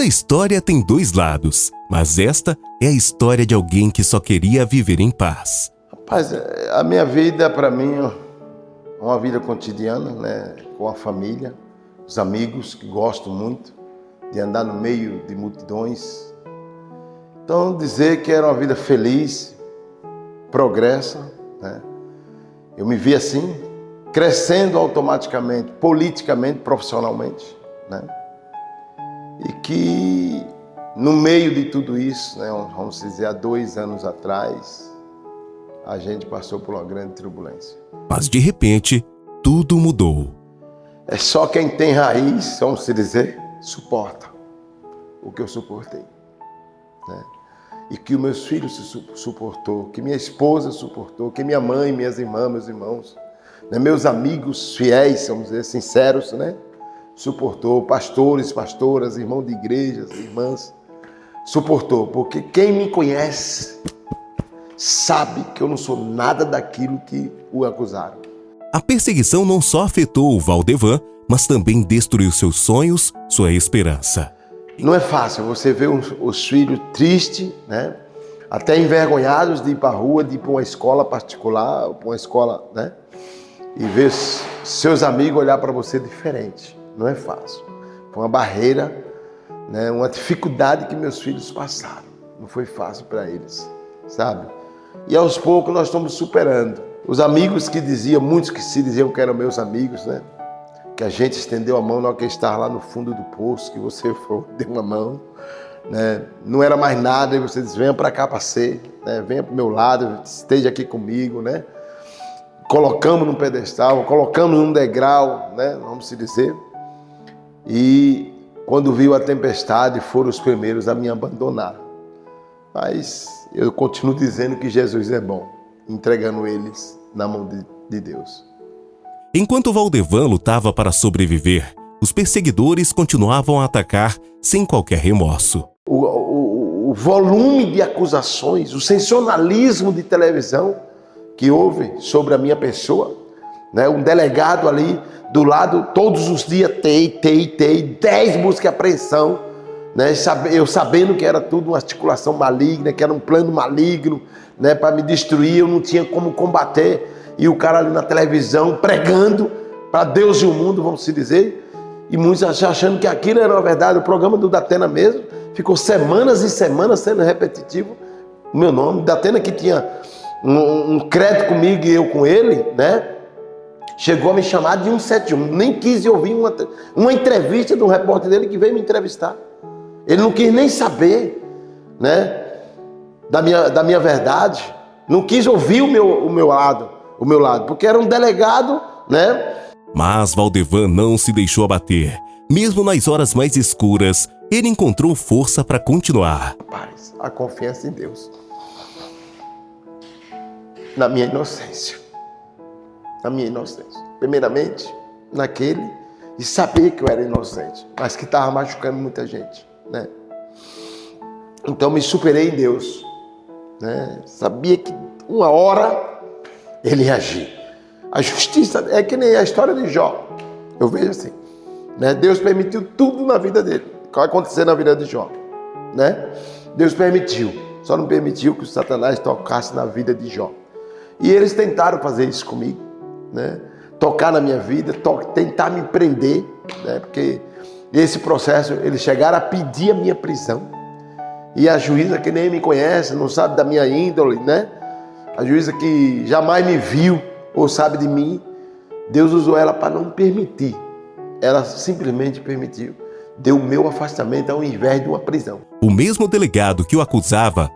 Toda história tem dois lados, mas esta é a história de alguém que só queria viver em paz. Rapaz, a minha vida, para mim, é uma vida cotidiana, né? Com a família, os amigos, que gosto muito de andar no meio de multidões. Então, dizer que era uma vida feliz, progressa, né? Eu me vi assim, crescendo automaticamente, politicamente, profissionalmente, né? E que no meio de tudo isso, né, vamos dizer, há 2 anos atrás, a gente passou por uma grande turbulência. Mas de repente, tudo mudou. É só quem tem raiz, vamos dizer, suporta o que eu suportei, né? E que os meus filhos suportou, que minha esposa suportou, que minha mãe, minhas irmãs, meus irmãos, né, meus amigos fiéis, vamos dizer, sinceros, né, suportou, pastores, pastoras, irmãos de igrejas, irmãs, suportou, porque quem me conhece sabe que eu não sou nada daquilo que o acusaram. A perseguição não só afetou o Valdevan, mas também destruiu seus sonhos, sua esperança. Não é fácil você ver os filhos tristes, né? Até envergonhados de ir para a rua, de ir para uma escola particular, para uma escola, né? E ver seus amigos olhar para você diferente. Não é fácil. Foi uma barreira, né? Uma dificuldade que meus filhos passaram. Não foi fácil para eles, sabe? E aos poucos nós estamos superando. Os amigos que diziam, muitos que se diziam que eram meus amigos, né? Que a gente estendeu a mão na hora que estava lá no fundo do poço, que você foi, deu uma mão, né? Não era mais nada, e você diz, venha para cá para ser, né? Venha para o meu lado, esteja aqui comigo, né? Colocamos num pedestal, colocamos num degrau, né? Vamos se dizer. E quando viu a tempestade, foram os primeiros a me abandonar. Mas eu continuo dizendo que Jesus é bom, entregando eles na mão de Deus. Enquanto Valdevan lutava para sobreviver, os perseguidores continuavam a atacar sem qualquer remorso. O volume de acusações, o sensacionalismo de televisão que houve sobre a minha pessoa, né? Um delegado ali do lado, todos os dias, 10 buscas e apreensão, né? Eu sabendo que era tudo uma articulação maligna, que era um plano maligno, né? Para me destruir, eu não tinha como combater. E o cara ali na televisão pregando para Deus e o mundo, vamos se dizer, e muitos achando que aquilo era uma verdade. O programa do Datena mesmo ficou semanas e semanas sendo repetitivo. O meu nome, Datena, que tinha um crédito comigo e eu com ele, né? Chegou a me chamar de 171. Nem quis ouvir uma entrevista de um repórter dele que veio me entrevistar. Ele não quis nem saber, né? Da minha verdade. Não quis ouvir o meu lado, porque era um delegado, né? Mas Valdevan não se deixou abater. Mesmo nas horas mais escuras, ele encontrou força para continuar. Rapaz, a confiança em Deus. Na minha inocência. Primeiramente, naquele, e saber que eu era inocente, mas que estava machucando muita gente, né? Então me superei em Deus, né? Sabia que uma hora ele ia agir. A justiça é que nem a história de Jó. Eu vejo assim, né? Deus permitiu tudo na vida dele. O que vai acontecer na vida de Jó, né? Deus permitiu. Só não permitiu que o Satanás tocasse na vida de Jó. E eles tentaram fazer isso comigo, né? Tocar na minha vida, tentar me prender, né? Porque esse processo, eles chegaram a pedir a minha prisão. E a juíza, que nem me conhece, não sabe da minha índole, né? A juíza que jamais me viu ou sabe de mim, Deus usou ela para não permitir. Ela simplesmente permitiu. Deu o meu afastamento ao invés de uma prisão. O mesmo delegado que o acusava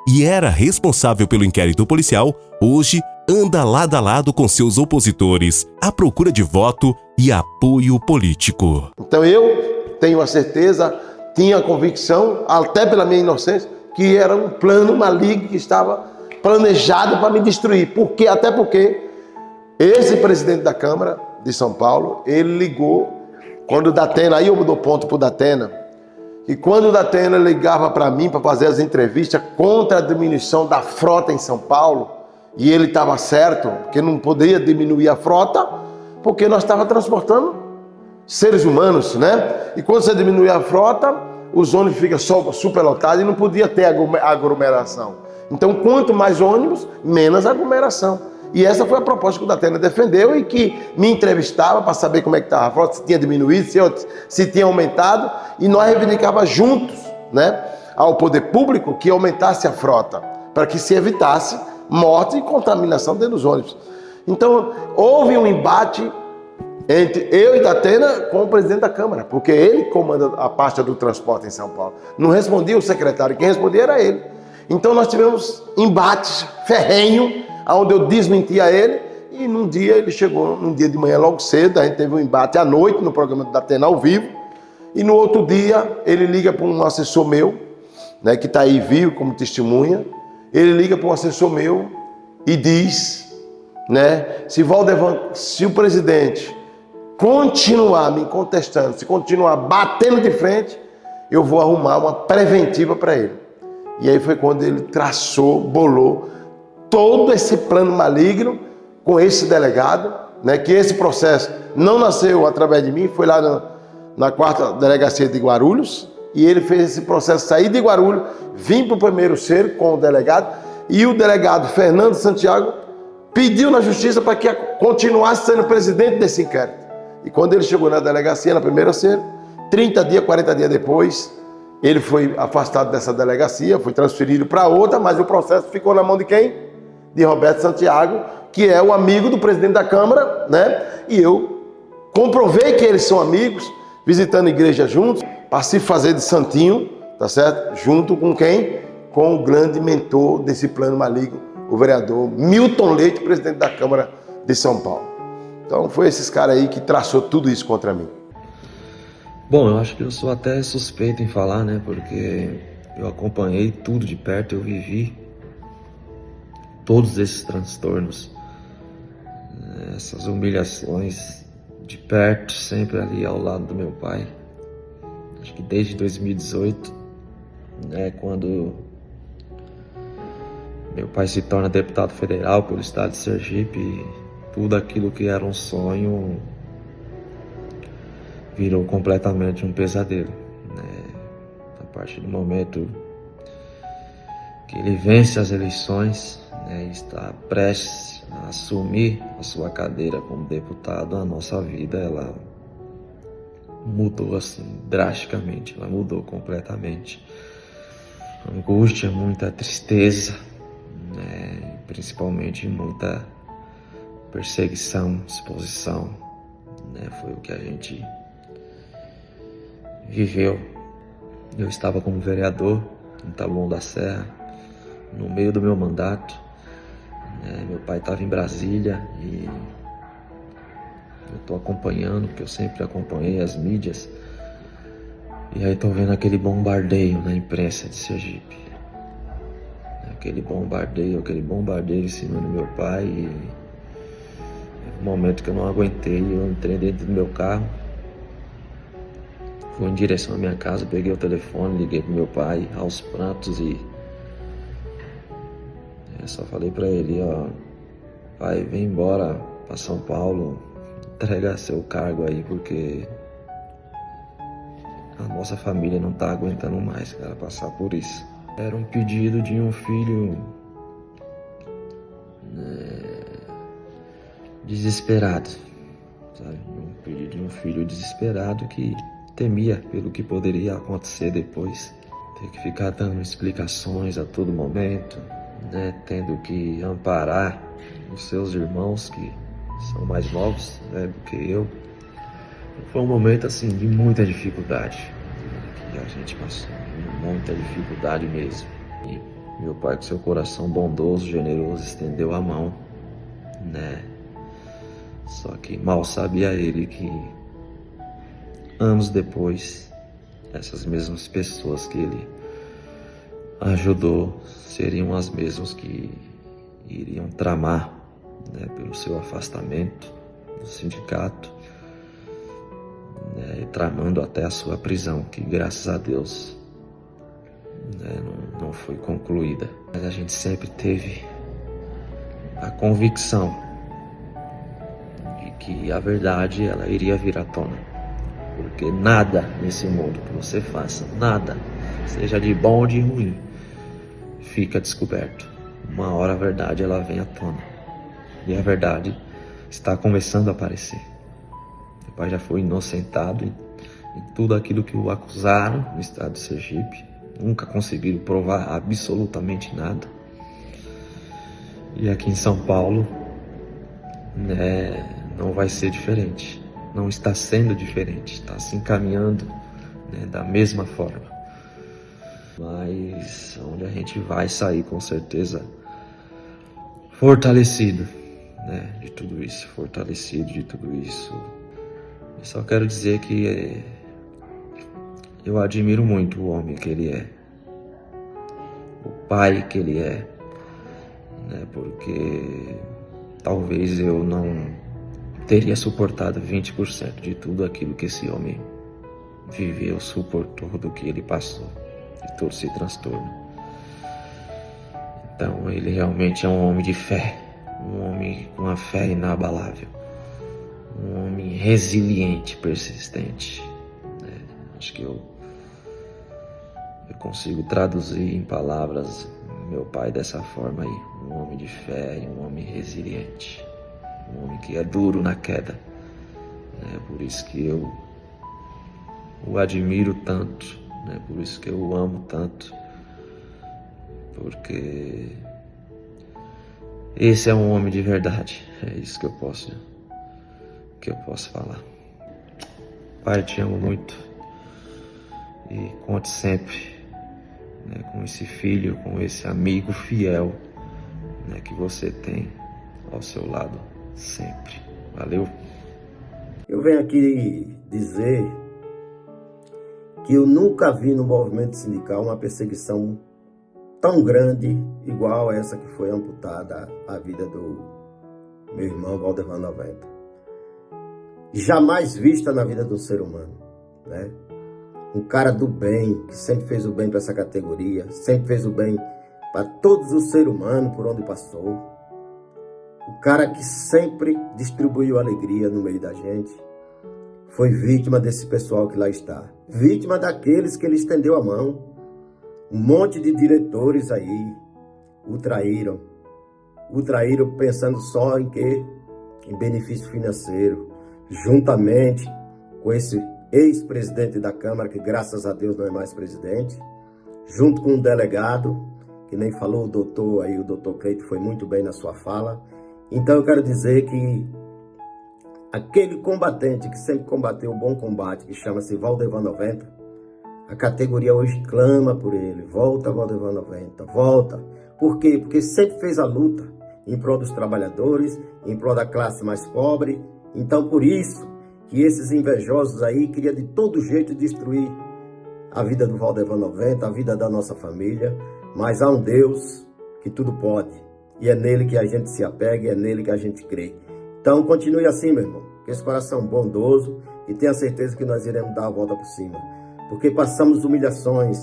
e era responsável pelo inquérito policial, hoje anda lado a lado com seus opositores à procura de voto e apoio político. Então eu tenho a certeza, tinha a convicção, até pela minha inocência, que era um plano maligno que estava planejado para me destruir. Até porque esse presidente da Câmara de São Paulo, ele ligou, quando o Datena, aí eu dou ponto para o Datena, e quando o Datena ligava para mim para fazer as entrevistas contra a diminuição da frota em São Paulo, e ele estava certo, porque não poderia diminuir a frota, porque nós estávamos transportando seres humanos, né? E quando você diminui a frota, os ônibus ficam superlotados e não podia ter aglomeração. Então, quanto mais ônibus, menos aglomeração. E essa foi a proposta que o Datena defendeu e que me entrevistava para saber como é que estava a frota, se tinha diminuído, se tinha aumentado, e nós reivindicávamos juntos, né, ao poder público que aumentasse a frota, para que se evitasse morte e contaminação dentro dos ônibus. Então, houve um embate entre eu e Datena com o presidente da Câmara, porque ele comanda a pasta do transporte em São Paulo. Não respondia o secretário, quem respondia era ele. Então nós tivemos embates ferrenhos, onde eu desmentia ele, e num dia ele chegou, num dia de manhã logo cedo, a gente teve um embate à noite no programa do Datena ao vivo, e no outro dia ele liga para um assessor meu, né, que está aí vivo como testemunha, ele liga para um assessor meu e diz, né, se o presidente continuar me contestando, se continuar batendo de frente, eu vou arrumar uma preventiva para ele. E aí foi quando ele bolou todo esse plano maligno com esse delegado, né, que esse processo não nasceu através de mim, foi lá na 4ª Delegacia de Guarulhos, e ele fez esse processo sair de Guarulhos, vir para o primeiro cerco com o delegado, e o delegado Fernando Santiago pediu na justiça para que continuasse sendo presidente desse inquérito. E quando ele chegou na delegacia, na primeira cerco, 30 dias, 40 dias depois, ele foi afastado dessa delegacia, foi transferido para outra, mas o processo ficou na mão de quem? De Roberto Santiago, que é o amigo do presidente da Câmara, né? E eu comprovei que eles são amigos, visitando a igreja juntos, para se fazer de santinho, tá certo? Junto com quem? Com o grande mentor desse plano maligno, o vereador Milton Leite, presidente da Câmara de São Paulo. Então foi esses caras aí que traçou tudo isso contra mim. Bom, eu acho que eu sou até suspeito em falar, né? Porque eu acompanhei tudo de perto, eu vivi todos esses transtornos, essas humilhações de perto, sempre ali ao lado do meu pai. Acho que desde 2018, né, quando meu pai se torna deputado federal pelo estado de Sergipe, tudo aquilo que era um sonho virou completamente um pesadelo, né? A partir do momento que ele vence as eleições, né, e está prestes a assumir a sua cadeira como deputado, a nossa vida ela mudou assim drasticamente, ela mudou completamente. Angústia, muita tristeza, né, principalmente muita perseguição, exposição, né, foi o que a gente viveu. Eu estava como vereador em Taboão da Serra, no meio do meu mandato, né, meu pai estava em Brasília e eu estou acompanhando, porque eu sempre acompanhei as mídias, e aí estou vendo aquele bombardeio na imprensa de Sergipe, aquele bombardeio em cima do meu pai, e no momento que eu não aguentei, eu entrei dentro do meu carro, fui em direção à minha casa, peguei o telefone, liguei pro meu pai aos prantos e eu só falei para ele, ó, pai, vem embora para São Paulo, entrega seu cargo aí, porque a nossa família não tá aguentando mais, cara, passar por isso. Era um pedido de um filho desesperado, sabe? Um pedido de um filho desesperado que temia pelo que poderia acontecer depois. Ter que ficar dando explicações a todo momento, né? Tendo que amparar os seus irmãos que são mais novos, né, do que eu. Foi um momento assim de muita dificuldade, né, que a gente passou, muita dificuldade mesmo. E meu pai, com seu coração bondoso, generoso, estendeu a mão, né? Só que mal sabia ele que anos depois, essas mesmas pessoas que ele ajudou seriam as mesmas que iriam tramar, né, pelo seu afastamento do sindicato, né, tramando até a sua prisão, que graças a Deus, né, não foi concluída. Mas a gente sempre teve a convicção de que a verdade ela iria vir à tona. Porque nada nesse mundo que você faça, nada, seja de bom ou de ruim, fica descoberto. Uma hora a verdade ela vem à tona. E a verdade está começando a aparecer. Meu pai já foi inocentado em tudo aquilo que o acusaram no estado de Sergipe. Nunca conseguiram provar absolutamente nada. E aqui em São Paulo, não vai ser diferente. Não está sendo diferente. Está se encaminhando, da mesma forma. Mas onde a gente vai sair com certeza fortalecido, de tudo isso. Fortalecido de tudo isso. Eu só quero dizer que eu admiro muito o homem que ele é. O pai que ele é. Porque talvez eu não teria suportado 20% de tudo aquilo que esse homem viveu, suportou, do que ele passou, de todo esse transtorno. Então ele realmente é um homem de fé, um homem com uma fé inabalável, um homem resiliente, persistente. Acho que eu consigo traduzir em palavras meu pai dessa forma aí, um homem de fé e um homem resiliente, um homem que é duro na queda. Por isso que eu o admiro tanto, por isso que eu o amo tanto, porque esse é um homem de verdade. É isso que eu posso falar. Pai, te amo muito e conte sempre com esse filho, com esse amigo fiel que você tem ao seu lado sempre. Valeu. Eu venho aqui dizer que eu nunca vi no movimento sindical uma perseguição tão grande igual a essa que foi amputada a vida do meu irmão Valdevan 90. Jamais vista na vida do ser humano, Um cara do bem, que sempre fez o bem para essa categoria, sempre fez o bem para todos os seres humanos por onde passou. O cara que sempre distribuiu alegria no meio da gente. Foi vítima desse pessoal que lá está. Vítima daqueles que ele estendeu a mão. Um monte de diretores aí o traíram. O traíram pensando só em quê? Em benefício financeiro. Juntamente com esse ex-presidente da Câmara, que graças a Deus não é mais presidente, junto com um delegado, que nem falou o doutor Cleito foi muito bem na sua fala. Então eu quero dizer que aquele combatente que sempre combateu o bom combate, que chama-se Valdevan 90, a categoria hoje clama por ele. Volta, Valdevan 90, volta. Por quê? Porque sempre fez a luta em prol dos trabalhadores, em prol da classe mais pobre. Então por isso que esses invejosos aí queriam de todo jeito destruir a vida do Valdevan 90, a vida da nossa família. Mas há um Deus que tudo pode. E é nele que a gente se apega, e é nele que a gente crê. Então continue assim, meu irmão, com esse coração bondoso, e tenha certeza que nós iremos dar a volta por cima. Porque passamos humilhações,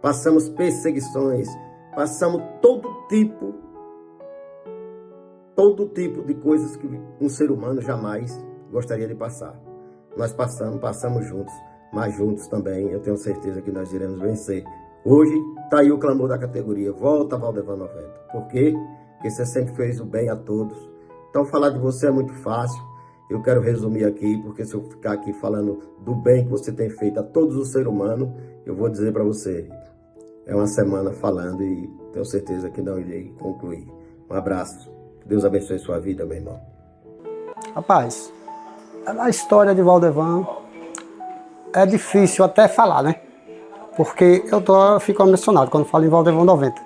passamos perseguições, passamos todo tipo de coisas que um ser humano jamais gostaria de passar. Nós passamos juntos, mas juntos também eu tenho certeza que nós iremos vencer. Hoje está aí o clamor da categoria, volta Valdevan 90. Por quê? Porque você sempre fez o bem a todos. Então falar de você é muito fácil. Eu quero resumir aqui, porque se eu ficar aqui falando do bem que você tem feito a todos os seres humanos, eu vou dizer para você, é uma semana falando e tenho certeza que não irei concluir. Um abraço. Deus abençoe sua vida, meu irmão. Rapaz, a história de Valdevan é difícil até falar, Porque eu fico emocionado quando falo em Valdevan 90.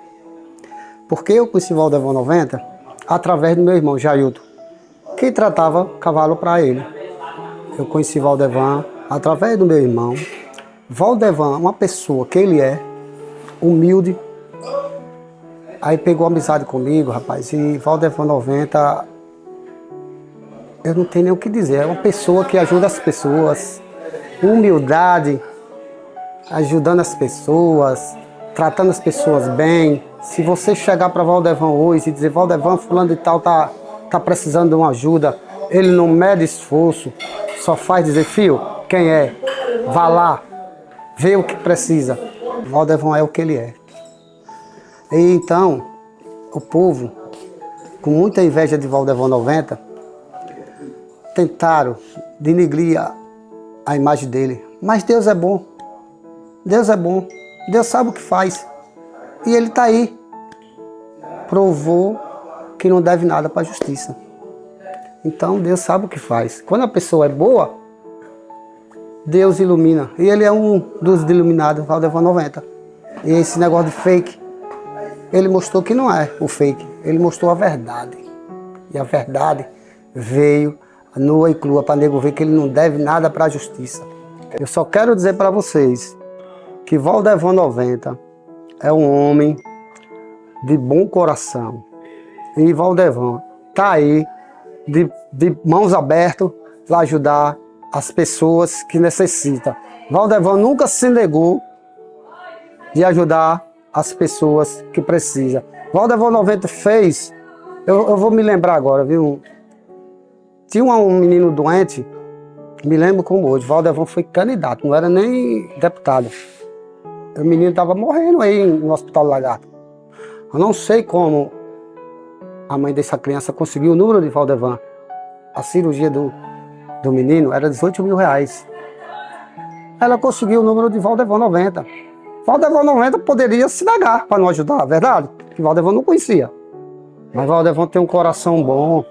Porque eu conheci Valdevan 90 através do meu irmão Jailton, que tratava cavalo para ele. Eu conheci Valdevan através do meu irmão. Valdevan, uma pessoa que ele é, humilde. Aí pegou amizade comigo, rapaz, e Valdevan 90, eu não tenho nem o que dizer. É uma pessoa que ajuda as pessoas, humildade, ajudando as pessoas, tratando as pessoas bem. Se você chegar para Valdevan hoje e dizer, Valdevan, fulano de tal tá precisando de uma ajuda, ele não mede esforço, só faz dizer, filho, quem é? vá lá, vê o que precisa. Valdevão é o que ele é. E então, o povo, com muita inveja de Valdevão 90, tentaram denigrir a imagem dele. Mas Deus é bom. Deus é bom. Deus sabe o que faz. E ele está aí. Provou que não deve nada para a justiça. Então Deus sabe o que faz. Quando a pessoa é boa, Deus ilumina. E ele é um dos iluminados, Valdevão 90. E esse negócio de fake, ele mostrou que não é o fake. Ele mostrou a verdade. E a verdade veio nua e crua para nego ver que ele não deve nada para a justiça. Eu só quero dizer para vocês que Valdevão 90 é um homem de bom coração. E Valdevão está aí de mãos abertas para ajudar as pessoas que necessitam. Valdevão nunca se negou de ajudar as pessoas que precisam. Valdevão 90 fez, eu vou me lembrar agora, viu? Tinha um menino doente, me lembro como hoje, Valdevão foi candidato, não era nem deputado. O menino estava morrendo aí no Hospital Lagarto. Eu não sei como a mãe dessa criança conseguiu o número de Valdevão. A cirurgia do menino era 18 mil reais. Ela conseguiu o número de Valdevão 90. Valdevão 90 poderia se negar para não ajudar, verdade? Que Valdevão não conhecia. Mas Valdevão tem um coração bom.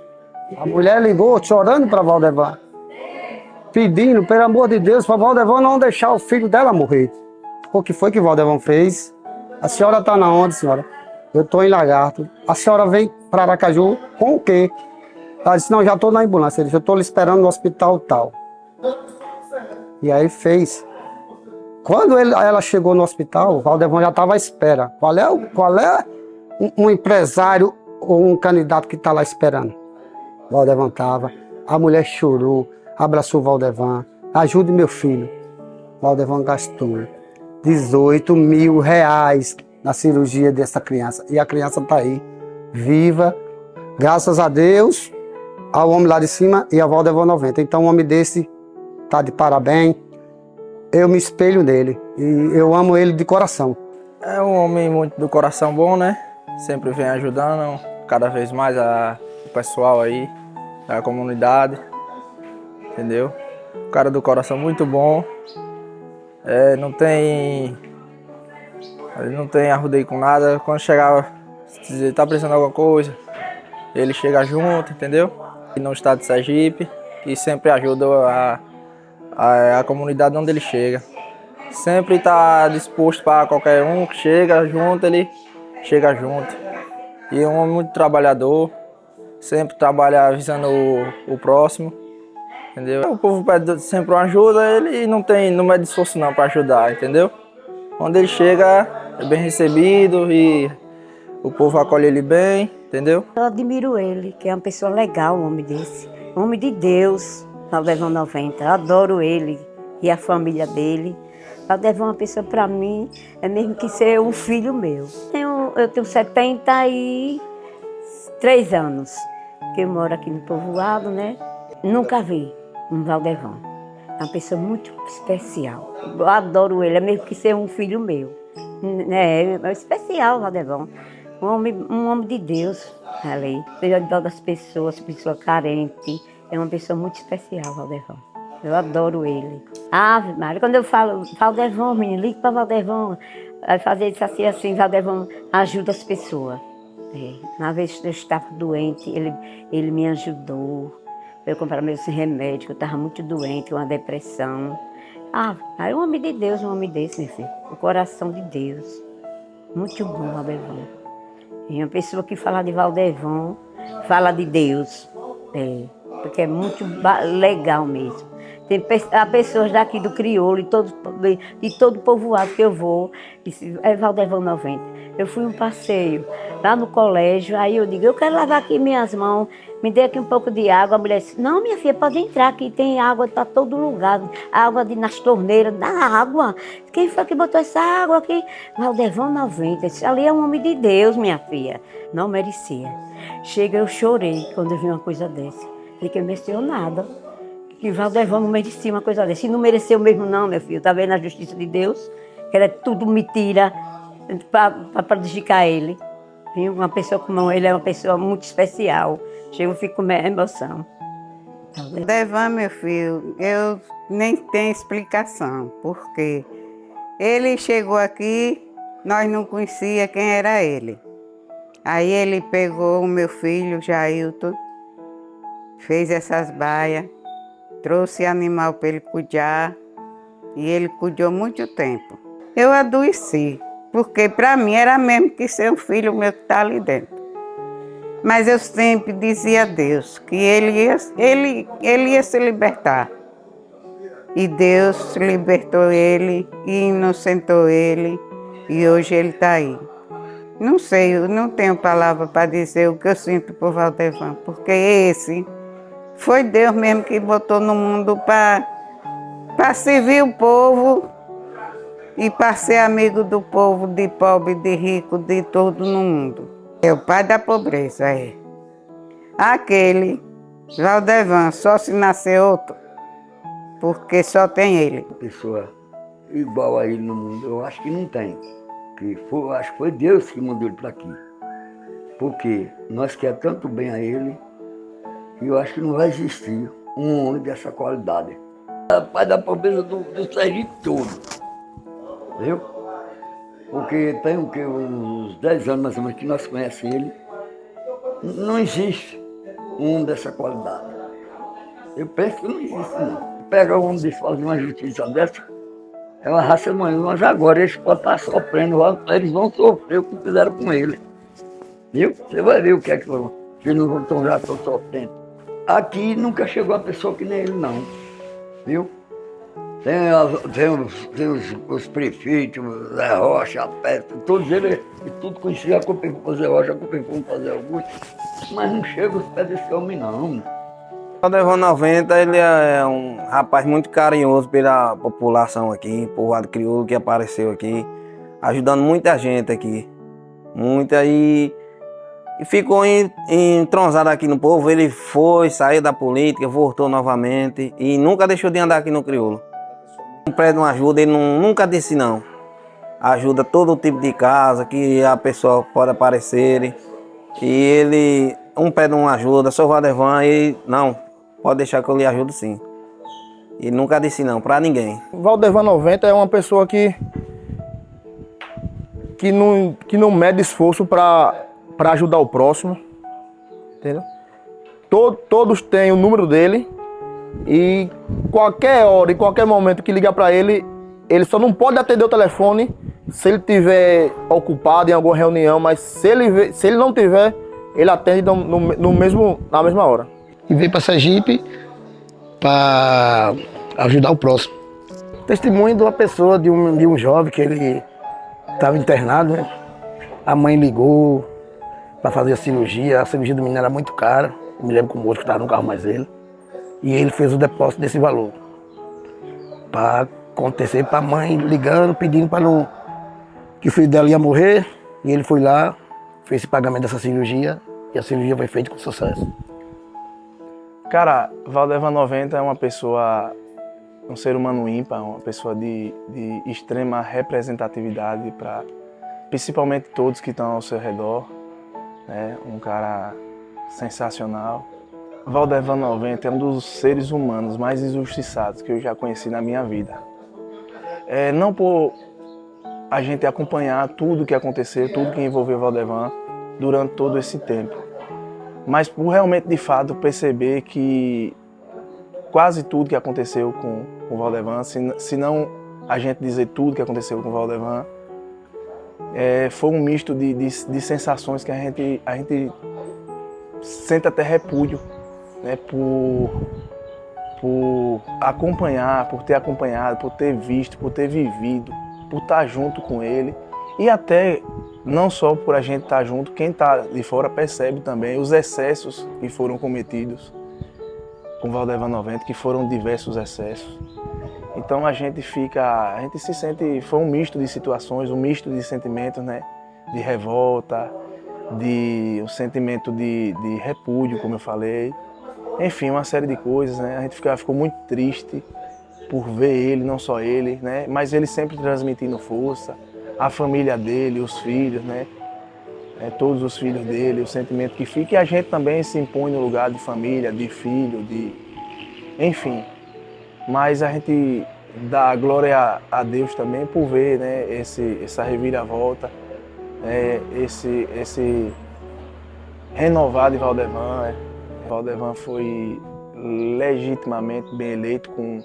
A mulher ligou chorando para Valdevão, pedindo, pelo amor de Deus, para Valdevão não deixar o filho dela morrer. O que foi que Valdevão fez? A senhora está na onde, senhora? Eu estou em Lagarto. A senhora vem para Aracaju com o quê? Ela disse, não, já estou na ambulância. Ele disse, eu estou lhe esperando no hospital tal. E aí fez. Quando ela chegou no hospital, o Valdevão já estava à espera. Qual é um empresário ou um candidato que está lá esperando? O Valdevão estava. A mulher chorou, abraçou o Valdevão. Ajude meu filho. O Valdevão gastou 18 mil reais na cirurgia dessa criança. E a criança está aí, viva, graças a Deus, ao homem lá de cima e a Valdevão 90. Então um homem desse está de parabéns. Eu me espelho nele e eu amo ele de coração. É um homem muito do coração bom, né? Sempre vem ajudando cada vez mais o pessoal aí, da comunidade, entendeu? Um cara do coração muito bom. Ele não tem arrudeio com nada. Quando chegava, se dizer, tá precisando de alguma coisa, ele chega junto, entendeu? E no estado de Sergipe, e sempre ajuda a comunidade onde ele chega. Sempre está disposto para qualquer um que chega junto, ele chega junto. E é um homem muito trabalhador, sempre trabalha visando o próximo, entendeu? O povo pede sempre uma ajuda, ele não mede esforço não para ajudar, entendeu? Onde ele chega, é bem recebido e o povo acolhe ele bem, entendeu? Eu admiro ele, que é uma pessoa legal, um homem desse. Um homem de Deus, Valdevão 90. Eu adoro ele e a família dele. Valdevão é uma pessoa, para mim, é mesmo que ser um filho meu. Eu tenho 73 anos, que eu moro aqui no povoado, né? Nunca vi um Valdevão. É uma pessoa muito especial. Eu adoro ele, é mesmo que ser um filho meu. É especial, Valdevão. Um homem de Deus ali. Cuidar das pessoas, pessoa carente. É uma pessoa muito especial, Valdevão. Eu adoro ele. Ave Maria, quando eu falo, Valdevão, menino, ligue para Valdevão. Vai fazer isso assim, Valdevão ajuda as pessoas. Na vez que eu estava doente, ele me ajudou. Eu comprar meus remédios, eu estava muito doente, uma depressão. É um homem de Deus, um homem desse, meu filho. O coração de Deus. Muito bom, Valdevão. E uma pessoa que fala de Valdevão, fala de Deus. Porque é muito legal mesmo. Há pessoas daqui do Crioulo, de todo povoado que eu vou, é Valdevão 90. Eu fui um passeio lá no colégio, aí eu digo, eu quero lavar aqui minhas mãos, me dê aqui um pouco de água. A mulher disse, não, minha filha, pode entrar aqui, tem água para todo lugar, água nas torneiras, dá água. Quem foi que botou essa água aqui? Valdevão 90, disse, ali é um homem de Deus, minha filha. Não merecia. Chega, eu chorei quando eu vi uma coisa dessa. Fiquei emocionada. que Valdevan não merecia uma coisa dessa. E não mereceu mesmo não, meu filho. Está vendo a justiça de Deus? Que era tudo mentira para prejudicar ele. Viu? Uma pessoa como ele é uma pessoa muito especial. Chego, fico com emoção. Valdevan, meu filho, eu nem tenho explicação, porque ele chegou aqui, nós não conhecíamos quem era ele. Aí ele pegou o meu filho, Jailton, fez essas baias, trouxe animal para ele cuidar, e ele cuidou muito tempo. Eu adoeci, porque para mim era mesmo que ser um filho meu que está ali dentro. Mas eu sempre dizia a Deus que ele ia se libertar. E Deus libertou ele e inocentou ele, e hoje ele está aí. Não sei, eu não tenho palavra para dizer o que eu sinto por Valdevan, porque esse foi Deus mesmo que botou no mundo para servir o povo e para ser amigo do povo, de pobre, de rico, de todo no mundo. É o pai da pobreza, é. Aquele, Valdevan, só se nascer outro, porque só tem ele. Pessoa igual a ele no mundo, eu acho que não tem. Eu acho que foi Deus que mandou ele para aqui. Porque nós queremos tanto bem a ele, que eu acho que não vai existir um homem dessa qualidade. É o pai da pobreza do Sergipe todo, viu? Porque tem o quê? Uns 10 anos mais ou menos que nós conhecemos ele. Não existe um homem dessa qualidade. Eu penso que não existe, não. Pega um homem desse, fazer uma justiça dessa, é uma raça mãe, mas agora eles podem estar sofrendo, eles vão sofrer o que fizeram com ele. Viu? Você vai ver o que é que eles não vão já estão sofrendo. Aqui nunca chegou uma pessoa que nem ele, não. Viu? Tem os prefeitos, o Zé Rocha, a Peça, todos eles, e tudo conhecia a Copim para fazer Rocha, a Copim para fazer Augusto, mas não chega os pés desse homem, não. O Valdevan 90, ele é um rapaz muito carinhoso pela população aqui, povoado crioulo que apareceu aqui, ajudando muita gente aqui, muita, e ficou entronzado aqui no povo. Ele saiu da política, voltou novamente e nunca deixou de andar aqui no crioulo. Pede uma ajuda, ele nunca disse não. Ajuda todo tipo de casa que a pessoa pode aparecer, e ele pede uma ajuda, sou Valdevan, e não, pode deixar que eu lhe ajudo sim. E nunca disse não para ninguém. Valdevan 90 é uma pessoa que não mede esforço para ajudar o próximo, entendeu? Todos têm o número dele e qualquer hora, em qualquer momento que ligar para ele, ele só não pode atender o telefone se ele estiver ocupado em alguma reunião, mas se ele não tiver, ele atende na mesma hora. E veio para Sergipe para ajudar o próximo. Testemunho de uma pessoa, de um jovem que ele estava internado, né? A mãe ligou para fazer a cirurgia do menino era muito cara. Eu me lembro que o moço que estava no carro mais ele. E ele fez o depósito desse valor. Para acontecer, para a mãe ligando, pedindo que o filho dela ia morrer. E ele foi lá, fez esse pagamento dessa cirurgia e a cirurgia foi feita com sucesso. Cara, Valdevan 90 é uma pessoa, um ser humano ímpar, uma pessoa de extrema representatividade para principalmente todos que estão ao seu redor, né? Um cara sensacional. Valdevan 90 é um dos seres humanos mais injustiçados que eu já conheci na minha vida. Não por a gente acompanhar tudo que aconteceu, tudo que envolveu Valdevan durante todo esse tempo, mas por realmente, de fato, perceber que quase tudo que aconteceu com o Valdevan, se não a gente dizer tudo que aconteceu com o Valdevan, foi um misto de sensações que a gente sente até repúdio, né, por acompanhar, por ter acompanhado, por ter visto, por ter vivido, por estar junto com ele. E até, não só por a gente estar junto, quem está de fora percebe também os excessos que foram cometidos com Valdevan 90, que foram diversos excessos. Então a gente se sente, foi um misto de situações, um misto de sentimentos, né? De revolta, um sentimento de repúdio, como eu falei. Enfim, uma série de coisas, né? A gente ficou muito triste por ver ele, não só ele, né? Mas ele sempre transmitindo força, a família dele, os filhos, né? Todos os filhos dele, o sentimento que fica, e a gente também se impõe no lugar de família, de filho, enfim. Mas a gente dá glória a Deus também por ver, né, essa reviravolta, esse renovado de Valdevan. Valdevan foi legitimamente bem eleito com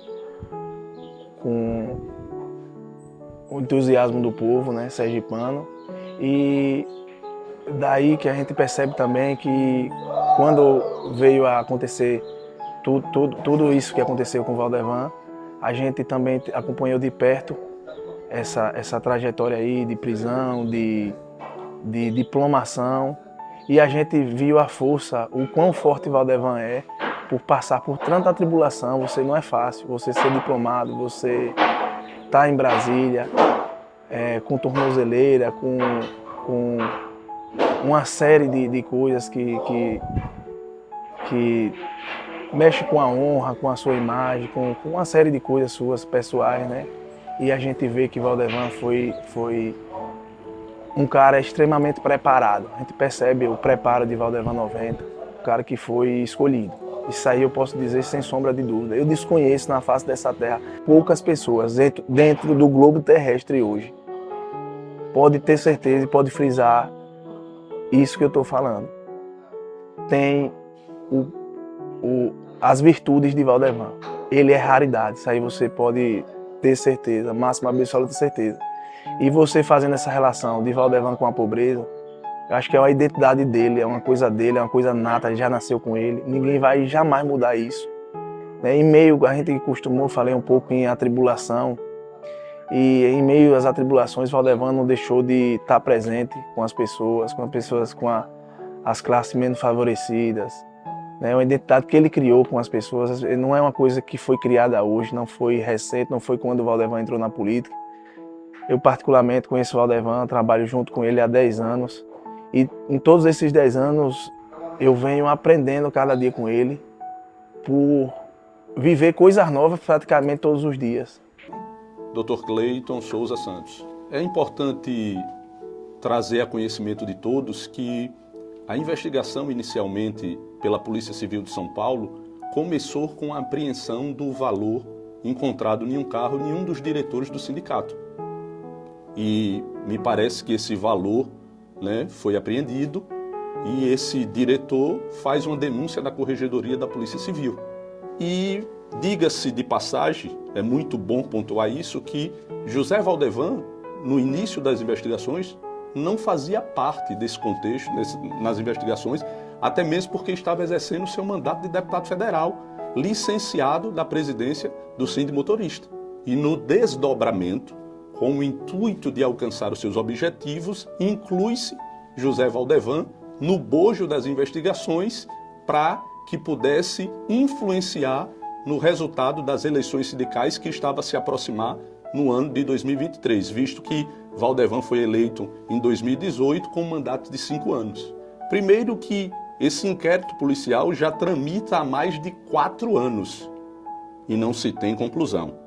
o entusiasmo do povo, né, sergipano. E daí que a gente percebe também que quando veio a acontecer tudo isso que aconteceu com o Valdevan, a gente também acompanhou de perto essa trajetória aí de prisão, de diplomação, e a gente viu a força, o quão forte Valdevan é por passar por tanta tribulação. Você não é fácil, você ser diplomado, você tá em Brasília, com tornozeleira, com uma série de coisas que mexe com a honra, com a sua imagem, com uma série de coisas suas pessoais, né? E a gente vê que Valdevan foi um cara extremamente preparado. A gente percebe o preparo de Valdevan 90, um cara que foi escolhido. Isso aí eu posso dizer sem sombra de dúvida. Eu desconheço na face dessa terra poucas pessoas dentro do globo terrestre hoje. Pode ter certeza e pode frisar isso que eu estou falando. Tem as virtudes de Valdevan. Ele é raridade, isso aí você pode ter certeza, máxima absoluta certeza. E você fazendo essa relação de Valdevan com a pobreza, eu acho que é uma identidade dele, é uma coisa nata, ele já nasceu com ele, ninguém vai jamais mudar isso. Em meio, a gente costumou, falei um pouco em atribulação, e em meio às atribulações, Valdevan não deixou de estar presente com as pessoas, com as classes menos favorecidas. É uma identidade que ele criou com as pessoas, não é uma coisa que foi criada hoje, não foi recente, não foi quando o Valdevan entrou na política. Eu particularmente conheço o Valdevan, trabalho junto com ele há 10 anos, e em todos esses 10 anos eu venho aprendendo cada dia com ele, por viver coisas novas praticamente todos os dias. Dr. Cleiton Souza Santos, é importante trazer a conhecimento de todos que a investigação inicialmente pela Polícia Civil de São Paulo começou com a apreensão do valor encontrado em um carro em um dos diretores do sindicato. E me parece que esse valor, né, foi apreendido e esse diretor faz uma denúncia da Corregedoria da Polícia Civil. E diga-se de passagem, é muito bom pontuar isso, que José Valdevan, no início das investigações, não fazia parte desse contexto, nas investigações, até mesmo porque estava exercendo seu mandato de deputado federal, licenciado da presidência do Sindimotorista. E no desdobramento, com o intuito de alcançar os seus objetivos, inclui-se José Valdevan no bojo das investigações para que pudesse influenciar no resultado das eleições sindicais que estava a se aproximar no ano de 2023, visto que Valdevan foi eleito em 2018 com um mandato de 5 anos. Primeiro que esse inquérito policial já tramita há mais de 4 anos e não se tem conclusão.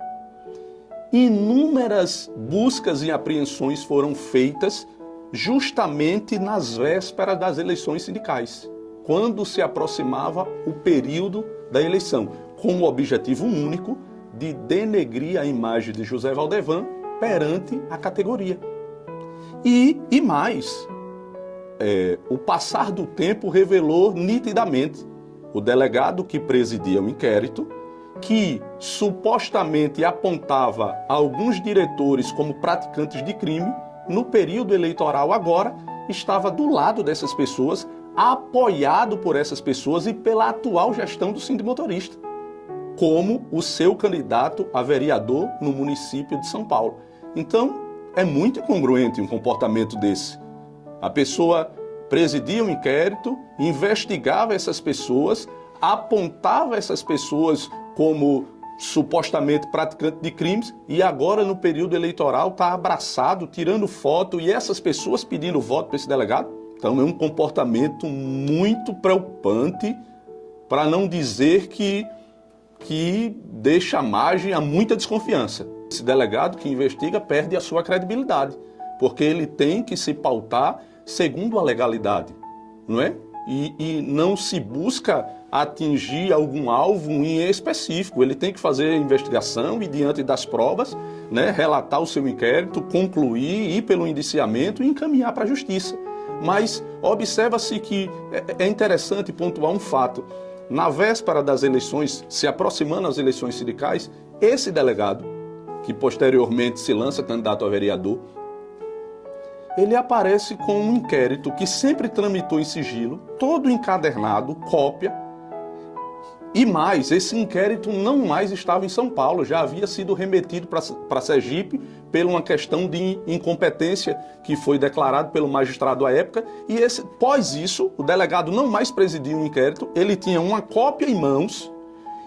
Inúmeras buscas e apreensões foram feitas justamente nas vésperas das eleições sindicais, quando se aproximava o período da eleição, com o objetivo único de denegrir a imagem de José Valdevan perante a categoria. E mais, o passar do tempo revelou nitidamente o delegado que presidia o inquérito, que supostamente apontava alguns diretores como praticantes de crime, no período eleitoral agora, estava do lado dessas pessoas, apoiado por essas pessoas e pela atual gestão do Sindimotorista, como o seu candidato a vereador no município de São Paulo. Então, é muito incongruente um comportamento desse. A pessoa presidia um inquérito, investigava essas pessoas, apontava essas pessoas como supostamente praticantes de crimes e agora no período eleitoral está abraçado, tirando foto e essas pessoas pedindo voto para esse delegado. Então é um comportamento muito preocupante para não dizer que deixa margem a muita desconfiança. Esse delegado que investiga perde a sua credibilidade, porque ele tem que se pautar segundo a legalidade, não é? E não se busca atingir algum alvo em específico. Ele tem que fazer a investigação e, diante das provas, né, relatar o seu inquérito, concluir, ir pelo indiciamento e encaminhar para a justiça. Mas observa-se que é interessante pontuar um fato. Na véspera das eleições, se aproximando as eleições sindicais, esse delegado, que posteriormente se lança candidato a vereador, ele aparece com um inquérito que sempre tramitou em sigilo, todo encadernado, cópia. E mais, esse inquérito não mais estava em São Paulo, já havia sido remetido para Sergipe por uma questão de incompetência que foi declarado pelo magistrado à época. E após isso, o delegado não mais presidia o inquérito, ele tinha uma cópia em mãos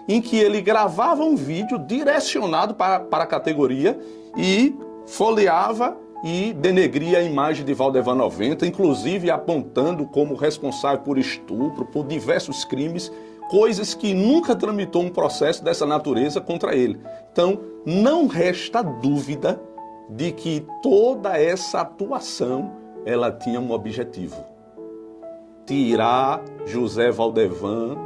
em que ele gravava um vídeo direcionado para a categoria e folheava e denegria a imagem de Valdevan 90, inclusive apontando como responsável por estupro, por diversos crimes, coisas que nunca tramitou um processo dessa natureza contra ele. Então, não resta dúvida de que toda essa atuação, ela tinha um objetivo: tirar José Valdevan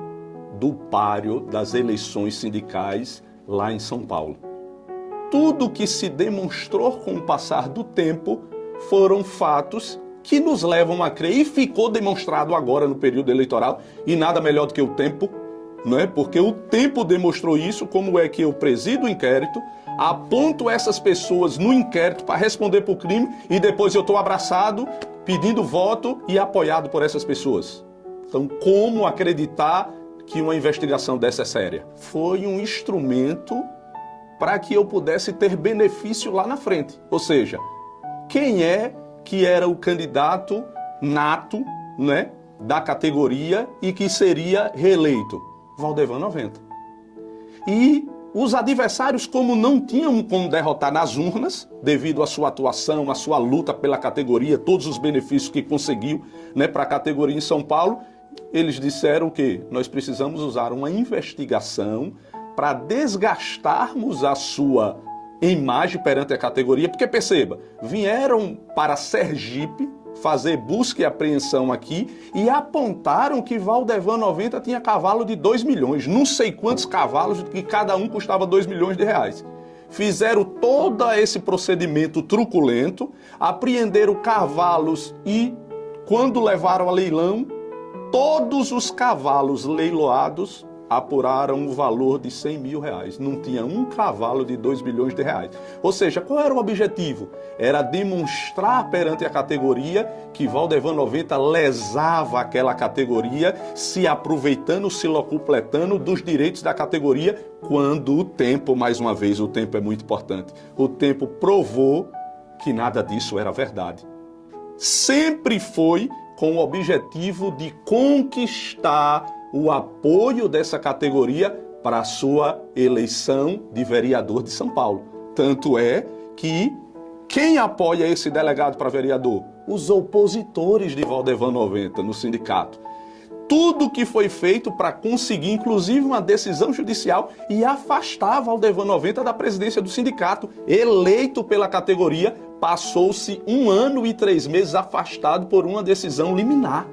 do páreo das eleições sindicais lá em São Paulo. Tudo que se demonstrou com o passar do tempo foram fatos que nos levam a crer, e ficou demonstrado agora no período eleitoral, e nada melhor do que o tempo, não é? Porque o tempo demonstrou isso. Como é que eu presido o inquérito, aponto essas pessoas no inquérito para responder por crime, e depois eu estou abraçado, pedindo voto e apoiado por essas pessoas? Então, como acreditar que uma investigação dessa é séria? Foi um instrumento para que eu pudesse ter benefício lá na frente. Ou seja, quem é que era o candidato nato, né, da categoria e que seria reeleito? Valdevan 90. E os adversários, como não tinham como derrotar nas urnas, devido à sua atuação, à sua luta pela categoria, todos os benefícios que conseguiu, né, para a categoria em São Paulo, eles disseram que nós precisamos usar uma investigação para desgastarmos a sua imagem perante a categoria, porque perceba, vieram para Sergipe fazer busca e apreensão aqui e apontaram que Valdevan 90 tinha cavalo de 2 milhões, não sei quantos cavalos, que cada um custava 2 milhões de reais. Fizeram todo esse procedimento truculento, apreenderam cavalos e, quando levaram a leilão, todos os cavalos leiloados apuraram o valor de 100 mil reais. Não tinha um cavalo de 2 milhões de reais. Ou seja, qual era o objetivo? Era demonstrar perante a categoria que Valdevan 90 lesava aquela categoria, se aproveitando, se locupletando dos direitos da categoria, quando o tempo, mais uma vez, o tempo é muito importante, o tempo provou que nada disso era verdade. Sempre foi com o objetivo de conquistar o apoio dessa categoria para a sua eleição de vereador de São Paulo. Tanto é que quem apoia esse delegado para vereador? Os opositores de Valdevan 90 no sindicato. Tudo que foi feito para conseguir, inclusive, uma decisão judicial e afastar Valdevan 90 da presidência do sindicato. Eleito pela categoria, passou-se 1 ano e 3 meses afastado por uma decisão liminar,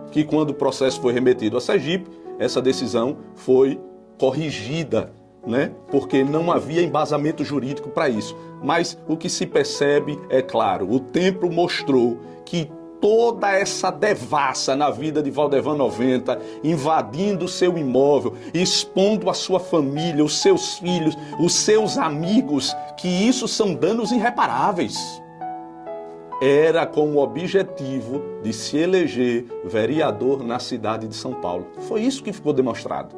que quando o processo foi remetido a Sergipe, essa decisão foi corrigida, né? Porque não havia embasamento jurídico para isso. Mas o que se percebe é claro, o tempo mostrou que toda essa devassa na vida de Valdevan 90, invadindo o seu imóvel, expondo a sua família, os seus filhos, os seus amigos, que isso são danos irreparáveis, era com o objetivo de se eleger vereador na cidade de São Paulo. Foi isso que ficou demonstrado.